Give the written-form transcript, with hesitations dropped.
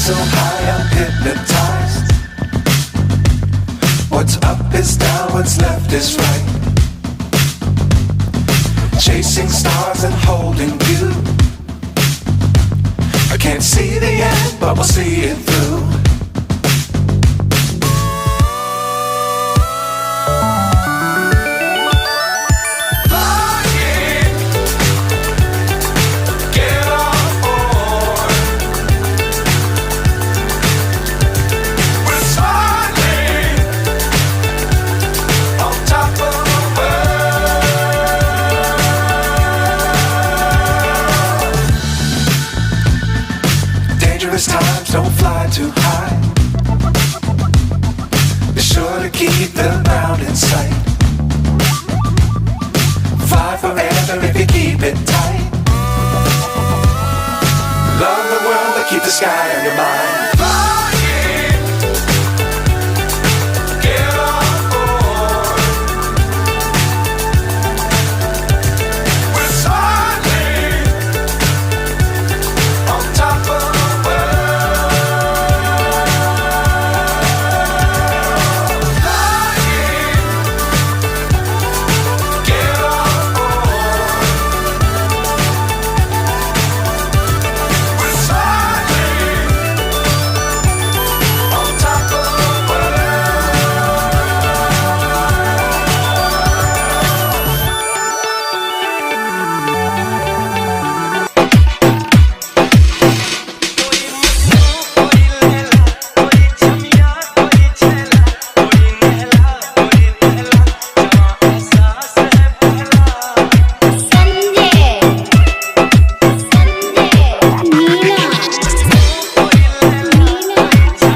so high I'm hypnotized. What's up is down, what's left is right. Chasing stars and holding you. I can't see the end, but we'll see it through. Times don't fly too high. Be sure to keep the ground in sight. Fly forever if you keep it tight. Love the world but keep the sky on your mind. Fly.